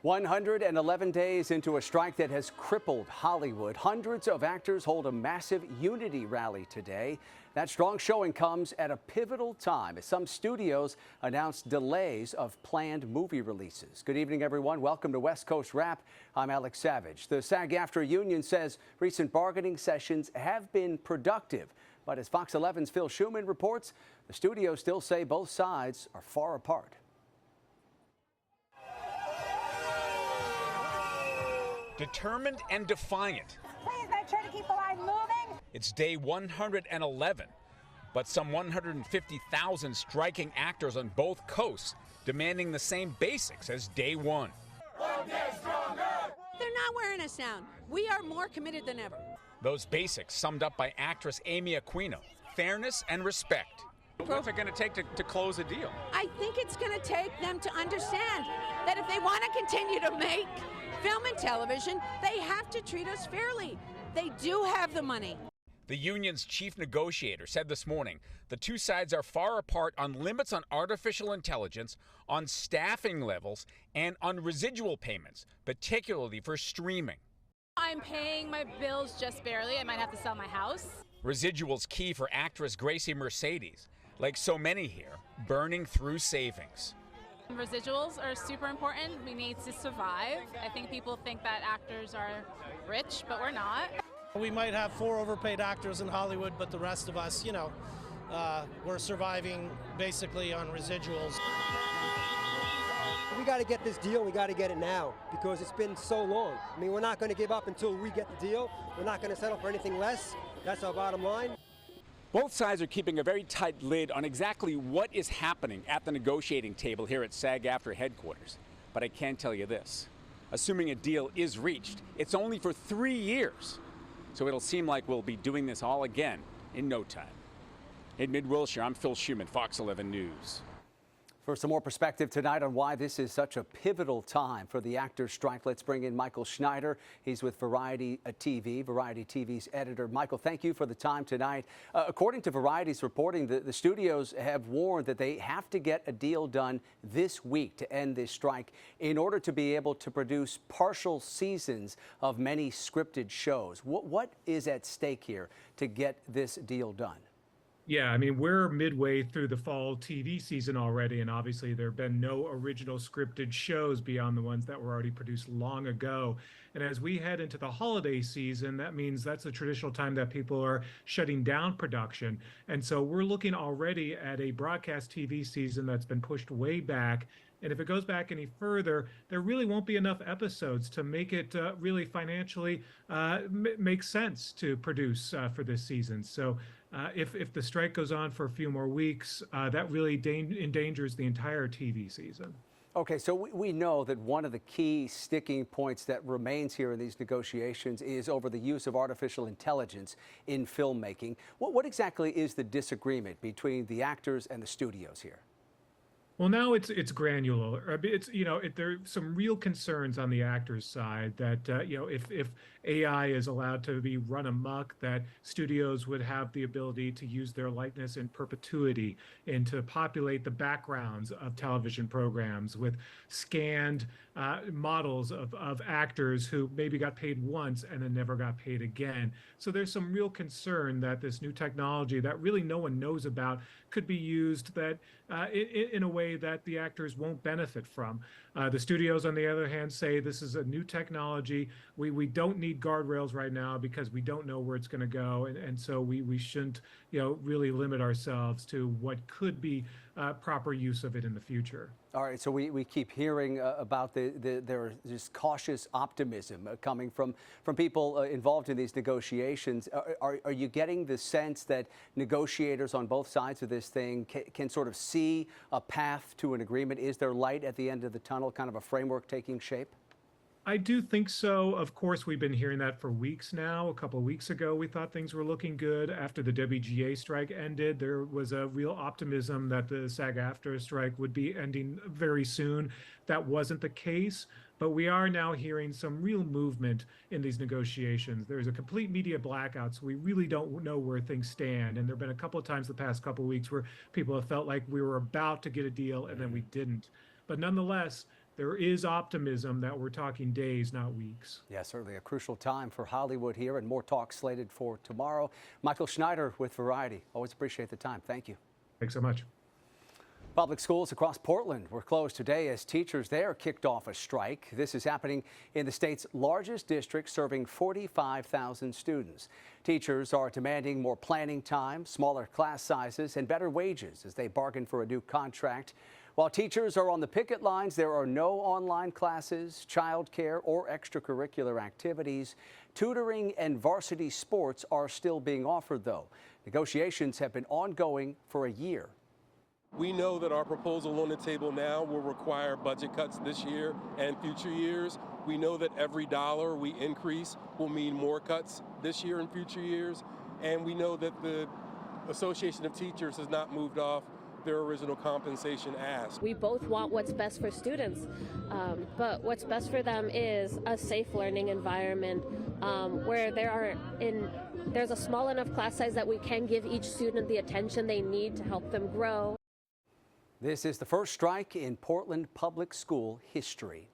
111 days into a strike that has crippled Hollywood. Hundreds of actors hold a massive unity rally today. That strong showing comes at a pivotal time as some studios announced delays of planned movie releases. Good evening, everyone. Welcome to West Coast Wrap. I'm Alex Savage. The SAG-AFTRA union says recent bargaining sessions have been productive. But as Fox 11's Phil Schuman reports, the studios still say both sides are far apart. Determined and defiant. Please make sure to keep the line moving. It's day 111, but some 150,000 striking actors on both coasts demanding the same basics as day one. They're not wearing us down. We are more committed than ever. Those basics summed up by actress Amy Aquino: fairness and respect. What's it going to take to close a deal? I think it's going to take them to understand that if they want to continue to make film and television, they have to treat us fairly. They do have the money. The union's chief negotiator said this morning the two sides are far apart on limits on artificial intelligence, on staffing levels, and on residual payments, particularly for streaming. I'm paying my bills just barely. I might have to sell my house. Residuals key for actress Gracie Mercedes. Like so many here, burning through savings. Residuals are super important. We need to survive. I think people think that actors are rich, but we're not. We might have 4 overpaid actors in Hollywood, but the rest of us, we're surviving basically on residuals. We got to get this deal. We got to get it now because it's been so long. I mean, we're not going to give up until we get the deal. We're not going to settle for anything less. That's our bottom line. Both sides are keeping a very tight lid on exactly what is happening at the negotiating table here at SAG-AFTRA headquarters. But I can tell you this, assuming a deal is reached, it's only for 3 years. So it'll seem like we'll be doing this all again in no time. In Mid-Wilshire, I'm Phil Schuman, Fox 11 News. For some more perspective tonight on why this is such a pivotal time for the actors' strike, let's bring in Michael Schneider. He's with Variety TV, Variety TV's editor. Michael, thank you for the time tonight. According to Variety's reporting, the studios have warned that they have to get a deal done this week to end this strike in order to be able to produce partial seasons of many scripted shows. What is at stake here to get this deal done? Yeah, I mean, we're midway through the fall TV season already, and obviously there have been no original scripted shows beyond the ones that were already produced long ago. And as we head into the holiday season, that means that's the traditional time that people are shutting down production. And so we're looking already at a broadcast TV season that's been pushed way back. And if it goes back any further, there really won't be enough episodes to make it really financially make sense to produce for this season. So if the strike goes on for a few more weeks, that really endangers the entire TV season. Okay, so we know that one of the key sticking points that remains here in these negotiations is over the use of artificial intelligence in filmmaking. What exactly is the disagreement between the actors and the studios here? Well, now it's granular. There are some real concerns on the actors' side that if AI is allowed to be run amok, that studios would have the ability to use their likeness in perpetuity and to populate the backgrounds of television programs with scanned models of actors who maybe got paid once and then never got paid again. So there's some real concern that this new technology that really no one knows about could be used that in a way that the actors won't benefit from. The studios, on the other hand, say this is a new technology. We don't need guardrails right now because we don't know where it's going to go, and so we shouldn't really limit ourselves to what could be proper use of it in the future. All right, so we keep hearing about there's this cautious optimism coming from people involved in these negotiations. Are you getting the sense that negotiators on both sides of this thing can sort of see a path to an agreement? Is there light at the end of the tunnel, kind of a framework taking shape? I do think so. Of course, we've been hearing that for weeks now. A couple of weeks ago, we thought things were looking good. After the WGA strike ended, there was a real optimism that the SAG-AFTRA strike would be ending very soon. That wasn't the case, but we are now hearing some real movement in these negotiations. There's a complete media blackout, so we really don't know where things stand. And there have been a couple of times the past couple of weeks where people have felt like we were about to get a deal and then we didn't. But nonetheless, there is optimism that we're talking days, not weeks. Yeah, certainly a crucial time for Hollywood here, and more talk slated for tomorrow. Michael Schneider with Variety. Always appreciate the time. Thank you. Thanks so much. Public schools across Portland were closed today as teachers there kicked off a strike. This is happening in the state's largest district, serving 45,000 students. Teachers are demanding more planning time, smaller class sizes, and better wages as they bargain for a new contract. While teachers are on the picket lines, there are no online classes, childcare, or extracurricular activities. Tutoring and varsity sports are still being offered, though. Negotiations have been ongoing for a year. We know that our proposal on the table now will require budget cuts this year and future years. We know that every dollar we increase will mean more cuts this year and future years. And we know that the Association of Teachers has not moved off their original compensation ask. We both want what's best for students, but what's best for them is a safe learning environment where there's a small enough class size that we can give each student the attention they need to help them grow. This is the first strike in Portland public school history.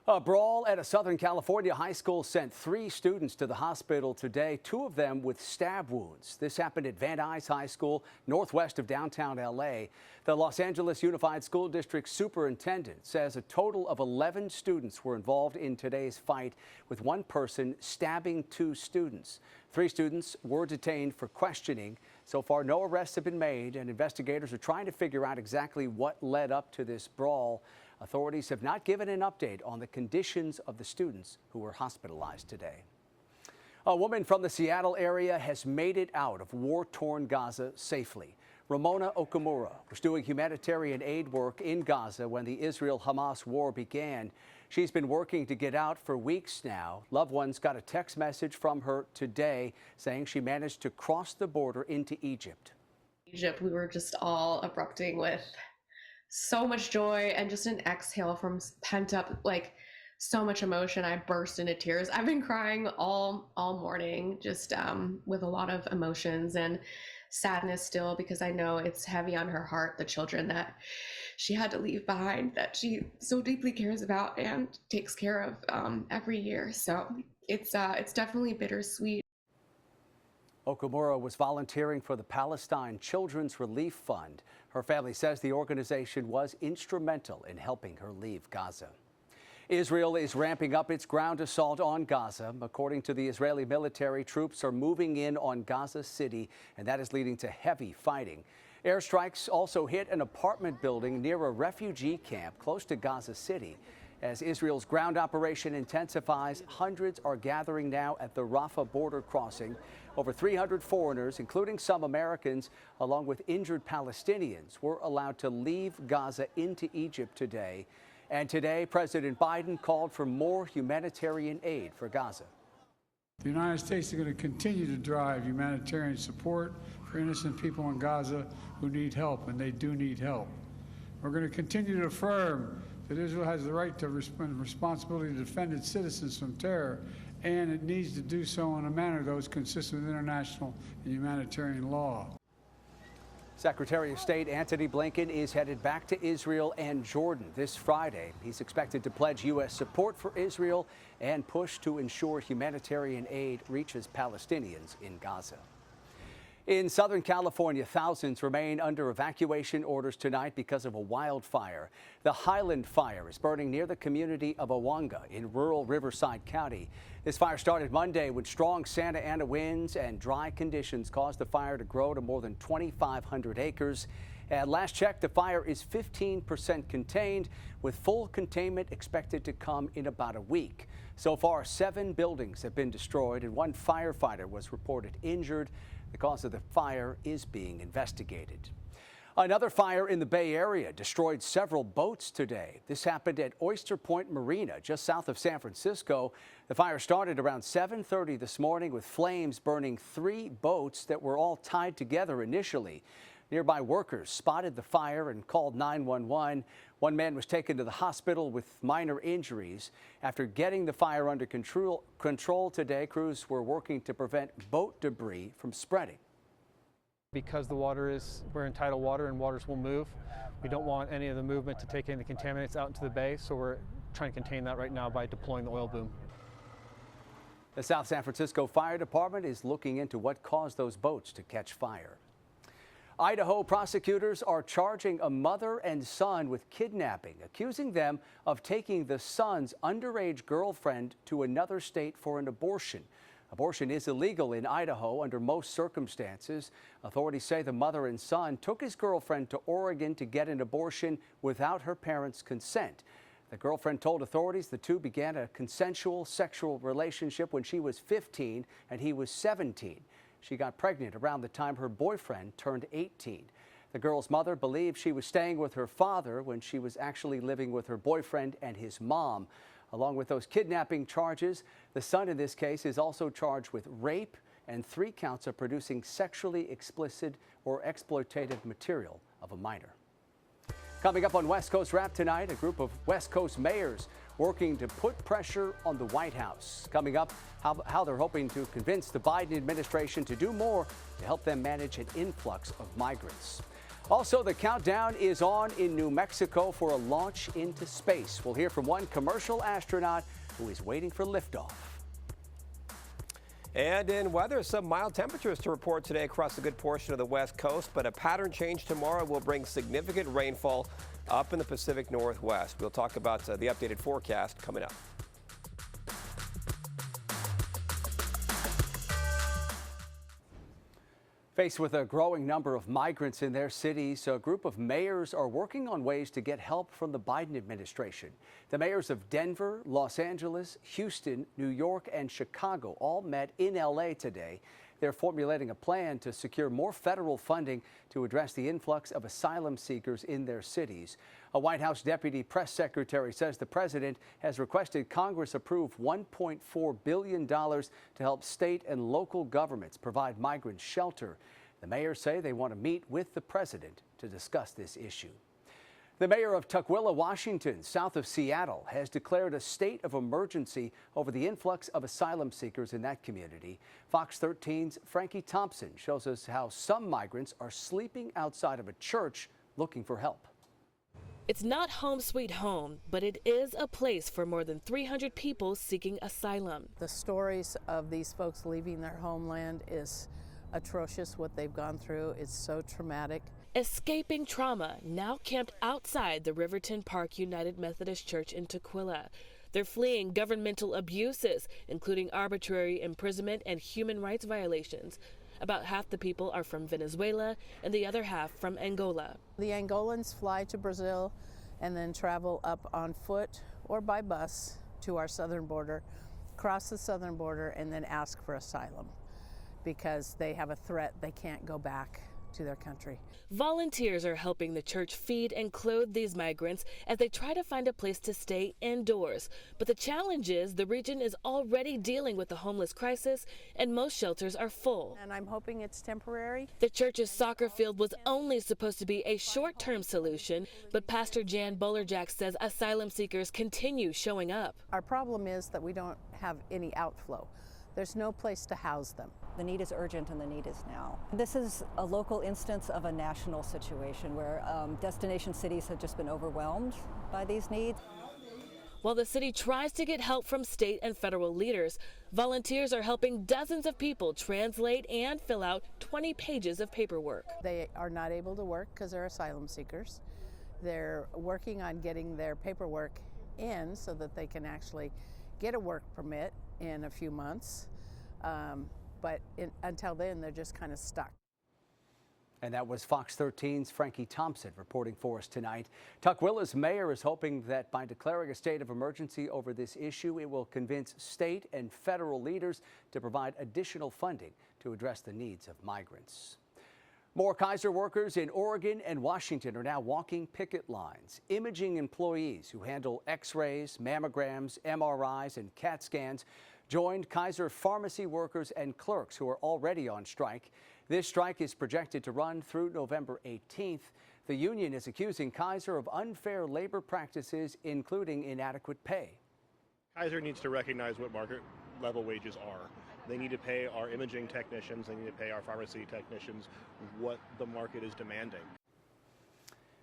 A brawl at a Southern California high school sent 3 students to the hospital today, 2 of them with stab wounds. This happened at Van Nuys High School, northwest of downtown L.A. The Los Angeles Unified School District superintendent says a total of 11 students were involved in today's fight, with one person stabbing 2 students. 3 students were detained for questioning. So far, no arrests have been made, and investigators are trying to figure out exactly what led up to this brawl. Authorities have not given an update on the conditions of the students who were hospitalized today. A woman from the Seattle area has made it out of war-torn Gaza safely. Ramona Okamura was doing humanitarian aid work in Gaza when the Israel-Hamas war began. She's been working to get out for weeks now. Loved ones got a text message from her today saying she managed to cross the border into Egypt. We were just all erupting with so much joy and just an exhale from pent up, so much emotion. I burst into tears. I've been crying all morning, just with a lot of emotions and sadness still, because I know it's heavy on her heart, the children that she had to leave behind, that she so deeply cares about and takes care of every year. So it's definitely bittersweet. Okamura was volunteering for the Palestine Children's Relief Fund. Her family says the organization was instrumental in helping her leave Gaza. Israel is ramping up its ground assault on Gaza. According to the Israeli military, troops are moving in on Gaza City, and that is leading to heavy fighting. Airstrikes also hit an apartment building near a refugee camp close to Gaza City. As Israel's ground operation intensifies, hundreds are gathering now at the Rafah border crossing. Over 300 foreigners, including some Americans, along with injured Palestinians, were allowed to leave Gaza into Egypt today. And today, President Biden called for more humanitarian aid for Gaza. The United States is going to continue to drive humanitarian support for innocent people in Gaza who need help, and they do need help. We're going to continue to affirm that Israel has the right to and responsibility to defend its citizens from terror, and it needs to do so in a manner that is consistent with international and humanitarian law. Secretary of State Antony Blinken is headed back to Israel and Jordan this Friday. He's expected to pledge U.S. support for Israel and push to ensure humanitarian aid reaches Palestinians in Gaza. In Southern California, thousands remain under evacuation orders tonight because of a wildfire. The Highland Fire is burning near the community of Awanga in rural Riverside County. This fire started Monday when strong Santa Ana winds and dry conditions caused the fire to grow to more than 2,500 acres. At last check, the fire is 15% contained, with full containment expected to come in about a week. So far, 7 buildings have been destroyed and 1 firefighter was reported injured. The cause of the fire is being investigated. Another fire in the Bay Area destroyed several boats today. This happened at Oyster Point Marina, just south of San Francisco. The fire started around 7:30 this morning with flames burning 3 boats that were all tied together initially. Nearby workers spotted the fire and called 911. One man was taken to the hospital with minor injuries. After getting the fire under control today, crews were working to prevent boat debris from spreading. Because we're in tidal water and waters will move, we don't want any of the movement to take any of the contaminants out into the bay, so we're trying to contain that right now by deploying the oil boom. The South San Francisco Fire Department is looking into what caused those boats to catch fire. Idaho prosecutors are charging a mother and son with kidnapping, accusing them of taking the son's underage girlfriend to another state for an abortion. Abortion is illegal in Idaho under most circumstances. Authorities say the mother and son took his girlfriend to Oregon to get an abortion without her parents' consent. The girlfriend told authorities the two began a consensual sexual relationship when she was 15 and he was 17. She got pregnant around the time her boyfriend turned 18. The girl's mother believed she was staying with her father when she was actually living with her boyfriend and his mom. Along with those kidnapping charges, the son in this case is also charged with rape and 3 counts of producing sexually explicit or exploitative material of a minor. Coming up on West Coast Wrap tonight, a group of West Coast mayors working to put pressure on the White House. Coming up, how they're hoping to convince the Biden administration to do more to help them manage an influx of migrants. Also, the countdown is on in New Mexico for a launch into space. We'll hear from one commercial astronaut who is waiting for liftoff. And in weather, some mild temperatures to report today across a good portion of the West Coast, but a pattern change tomorrow will bring significant rainfall up in the Pacific Northwest. We'll talk about the updated forecast coming up. Faced with a growing number of migrants in their cities, a group of mayors are working on ways to get help from the Biden administration. The mayors of Denver, Los Angeles, Houston, New York, and Chicago all met in LA today. They're formulating a plan to secure more federal funding to address the influx of asylum seekers in their cities. A White House deputy press secretary says the president has requested Congress approve $1.4 billion to help state and local governments provide migrants shelter. The mayors say they want to meet with the president to discuss this issue. The mayor of Tukwila, Washington, south of Seattle, has declared a state of emergency over the influx of asylum seekers in that community. Fox 13's Frankie Thompson shows us how some migrants are sleeping outside of a church looking for help. It's not home sweet home, but it is a place for more than 300 people seeking asylum. The stories of these folks leaving their homeland is atrocious. What they've gone through is so traumatic. Escaping trauma, now camped outside the Riverton Park United Methodist Church in Tukwila. They're fleeing governmental abuses, including arbitrary imprisonment and human rights violations. About half the people are from Venezuela and the other half from Angola. The Angolans fly to Brazil and then travel up on foot or by bus to our southern border, cross the southern border, and then ask for asylum because they have a threat they can't go back to their country. Volunteers are helping the church feed and clothe these migrants as they try to find a place to stay indoors. But the challenge is the region is already dealing with the homeless crisis and most shelters are full. And I'm hoping it's temporary. The church's soccer field was only supposed to be a short-term solution, but Pastor Jan Bolerjack says asylum seekers continue showing up. Our problem is that we don't have any outflow. There's no place to house them. The need is urgent and the need is now. This is a local instance of a national situation where destination cities have just been overwhelmed by these needs. While the city tries to get help from state and federal leaders, volunteers are helping dozens of people translate and fill out 20 pages of paperwork. They are not able to work because they're asylum seekers. They're working on getting their paperwork in so that they can actually get a work permit in a few months. But until then, they're just kind of stuck. And that was Fox 13's Frankie Thompson reporting for us tonight. Tuckwilla's mayor is hoping that by declaring a state of emergency over this issue, it will convince state and federal leaders to provide additional funding to address the needs of migrants. More Kaiser workers in Oregon and Washington are now walking picket lines. Imaging employees who handle x-rays, mammograms, MRIs, and CAT scans joined Kaiser pharmacy workers and clerks who are already on strike. This strike is projected to run through November 18th. The union is accusing Kaiser of unfair labor practices, including inadequate pay. Kaiser needs to recognize what market level wages are. They need to pay our imaging technicians, they need to pay our pharmacy technicians what the market is demanding.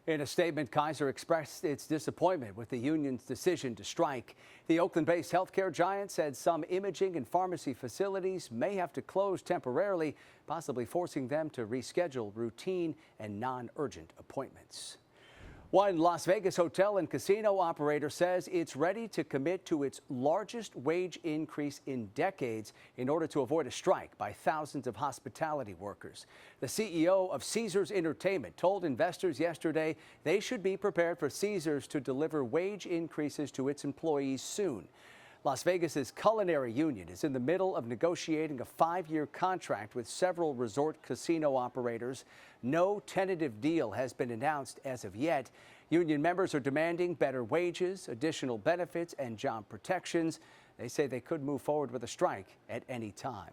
In a statement, Kaiser expressed its disappointment with the union's decision to strike. The Oakland-based healthcare giant said some imaging and pharmacy facilities may have to close temporarily, possibly forcing them to reschedule routine and non-urgent appointments. One Las Vegas hotel and casino operator says it's ready to commit to its largest wage increase in decades in order to avoid a strike by thousands of hospitality workers. The CEO of Caesars Entertainment told investors yesterday they should be prepared for Caesars to deliver wage increases to its employees soon. Las Vegas's culinary union is in the middle of negotiating a 5-year contract with several resort casino operators. No tentative deal has been announced as of yet. Union members are demanding better wages, additional benefits, and job protections. They say they could move forward with a strike at any time.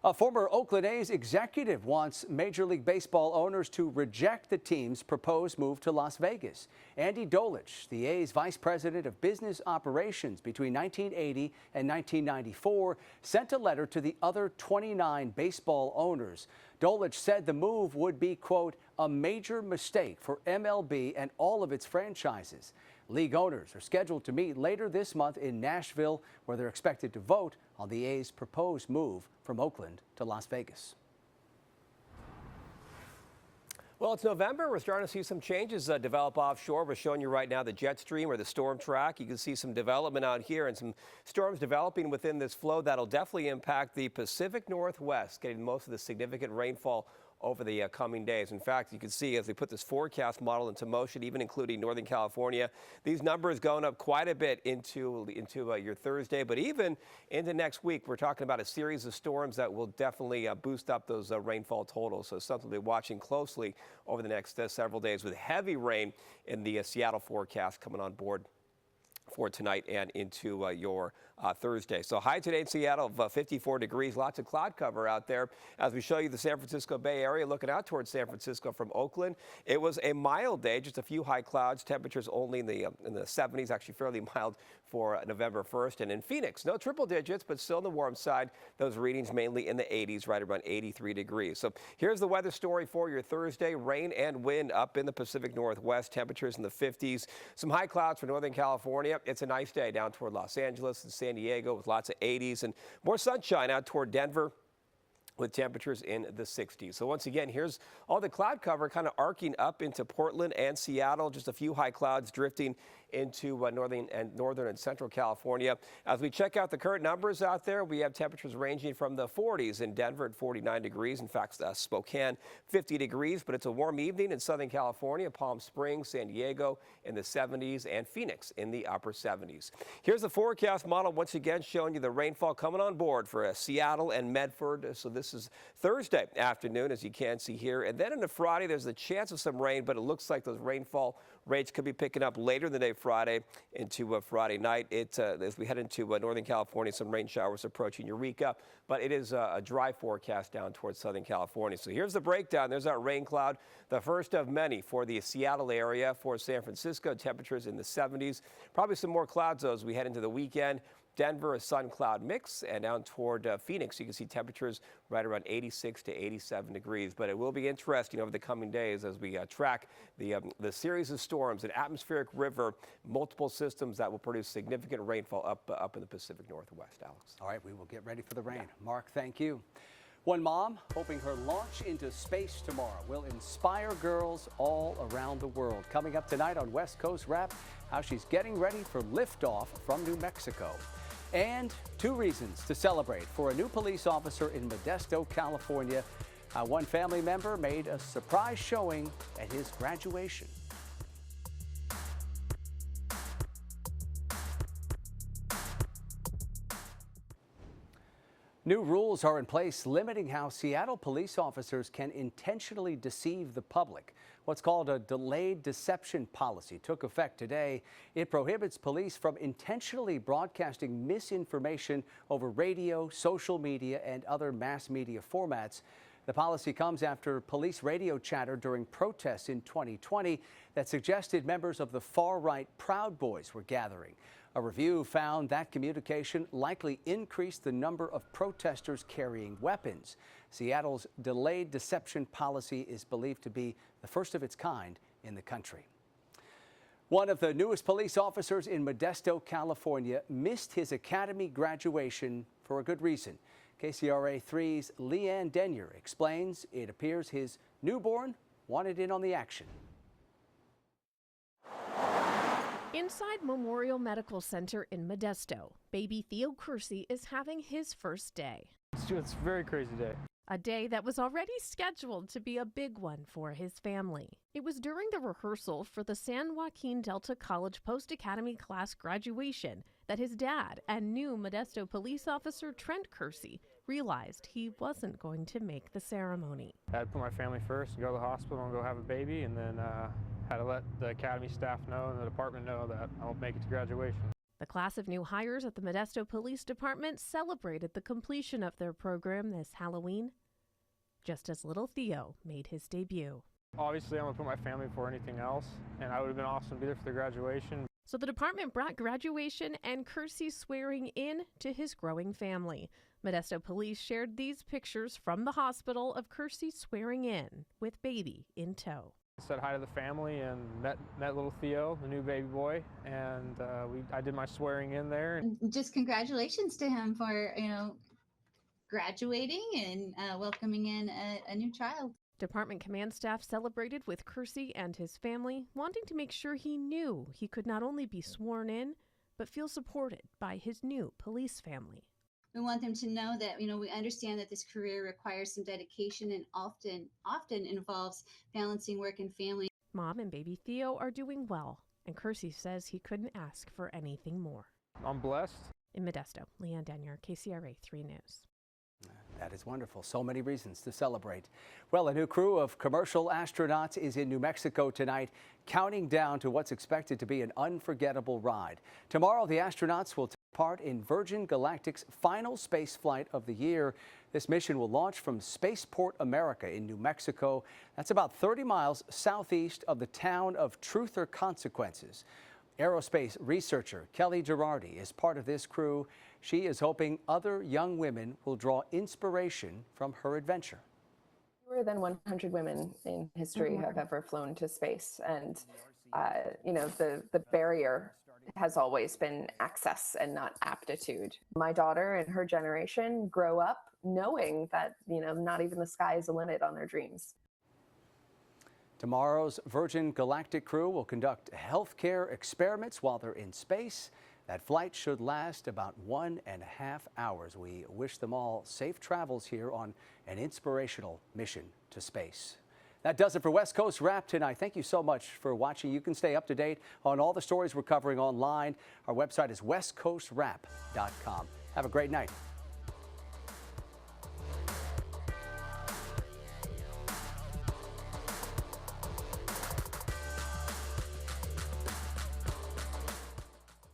A former Oakland A's executive wants Major League Baseball owners to reject the team's proposed move to Las Vegas. Andy Dolich, the A's vice president of business operations between 1980 and 1994, sent a letter to the other 29 baseball owners. Dolich said the move would be, quote, a major mistake for MLB and all of its franchises. League owners are scheduled to meet later this month in Nashville, where they're expected to vote on the A's proposed move from Oakland to Las Vegas. Well, it's November. We're starting to see some changes develop offshore. We're showing you right now the jet stream or the storm track. You can see some development out here and some storms developing within this flow that'll definitely impact the Pacific Northwest, getting most of the significant rainfall over the coming days. In fact, you can see as we put this forecast model into motion, even including Northern California, these numbers going up quite a bit into your Thursday, but even into next week. We're talking about a series of storms that will definitely boost up those rainfall totals. So something to be watching closely over the next several days, with heavy rain in the Seattle forecast coming on board for tonight and into your Thursday. So high today in Seattle of 54 degrees, lots of cloud cover out there. As we show you the San Francisco Bay Area, looking out towards San Francisco from Oakland, it was a mild day, just a few high clouds, temperatures only in the 70s, actually fairly mild for November 1st. And in Phoenix, no triple digits, but still on the warm side, those readings mainly in the 80s, right around 83 degrees. So here's the weather story for your Thursday. Rain and wind up in the Pacific Northwest, temperatures in the 50s, some high clouds for Northern California. It's a nice day down toward Los Angeles and San Diego with lots of 80s, and more sunshine out toward Denver with temperatures in the 60s. So once again, here's all the cloud cover kind of arcing up into Portland and Seattle. Just a few high clouds drifting into northern and central California. As we check out the current numbers out there, we have temperatures ranging from the 40s in Denver at 49 degrees. In fact, Spokane 50 degrees, but it's a warm evening in Southern California, Palm Springs, San Diego in the 70s, and Phoenix in the upper 70s. Here's the forecast model once again showing you the rainfall coming on board for Seattle and Medford. So this is Thursday afternoon, as you can see here. And then into Friday, there's a chance of some rain, but it looks like those rainfall rates could be picking up later in the day Friday into Friday night. As we head into Northern California, some rain showers approaching Eureka, but it is a dry forecast down towards Southern California. So here's the breakdown. There's our rain cloud, the first of many for the Seattle area. For San Francisco, temperatures in the 70s. Probably some more clouds though as we head into the weekend. Denver, a sun-cloud mix, and down toward Phoenix, you can see temperatures right around 86 to 87 degrees. But it will be interesting over the coming days as we track the series of storms, an atmospheric river, multiple systems that will produce significant rainfall up in the Pacific Northwest. Alex. All right, we will get ready for the rain. Yeah. Mark, thank you. One mom hoping her launch into space tomorrow will inspire girls all around the world. Coming up tonight on West Coast Wrap, how she's getting ready for liftoff from New Mexico. And 2 reasons to celebrate for a new police officer in Modesto, California. How one family member made a surprise showing at his graduation. New rules are in place limiting how Seattle police officers can intentionally deceive the public. What's called a delayed deception policy took effect today. It prohibits police from intentionally broadcasting misinformation over radio, social media, and other mass media formats. The policy comes after police radio chatter during protests in 2020 that suggested members of the far-right Proud Boys were gathering. A review found that communication likely increased the number of protesters carrying weapons. Seattle's delayed deception policy is believed to be the first of its kind in the country. One of the newest police officers in Modesto, California, missed his academy graduation for a good reason. KCRA 3's Leanne Denyer explains it appears his newborn wanted in on the action. Inside Memorial Medical Center in Modesto, baby Theo Kersey is having his first day. It's a very crazy day. A day that was already scheduled to be a big one for his family. It was during the rehearsal for the San Joaquin Delta College Post-Academy class graduation that his dad and new Modesto police officer Trent Kersey realized he wasn't going to make the ceremony. I had to put my family first and go to the hospital and go have a baby, and then had to let the academy staff know and the department know that I won't make it to graduation. The class of new hires at the Modesto Police Department celebrated the completion of their program this Halloween, just as little Theo made his debut. Obviously, I'm going to put my family before anything else, and I would have been awesome to be there for the graduation. So the department brought graduation and Kersey swearing in to his growing family. Modesto police shared these pictures from the hospital of Kersey swearing in with baby in tow. Said hi to the family and met little Theo, the new baby boy, and I did my swearing in there. Just congratulations to him for, graduating and welcoming in a new child. Department command staff celebrated with Kersey and his family, wanting to make sure he knew he could not only be sworn in, but feel supported by his new police family. We want them to know that, we understand that this career requires some dedication and often involves balancing work and family. Mom and baby Theo are doing well, and Kersey says he couldn't ask for anything more. I'm blessed. In Modesto, Leanne Denyer, KCRA 3 News. That is wonderful. So many reasons to celebrate. Well, a new crew of commercial astronauts is in New Mexico tonight, counting down to what's expected to be an unforgettable ride. Tomorrow, the astronauts will take part in Virgin Galactic's final space flight of the year. This mission will launch from Spaceport America in New Mexico. That's about 30 miles southeast of the town of Truth or Consequences. Aerospace researcher Kelly Girardi is part of this crew. She is hoping other young women will draw inspiration from her adventure. Fewer than 100 women in history have ever flown to space, and the barrier has always been access and not aptitude. My daughter and her generation grow up knowing that not even the sky is the limit on their dreams. Tomorrow's Virgin Galactic crew will conduct healthcare experiments while they're in space. That flight should last about 1.5 hours. We wish them all safe travels here on an inspirational mission to space. That does it for West Coast Wrap tonight. Thank you so much for watching. You can stay up to date on all the stories we're covering online. Our website is westcoastwrap.com. Have a great night.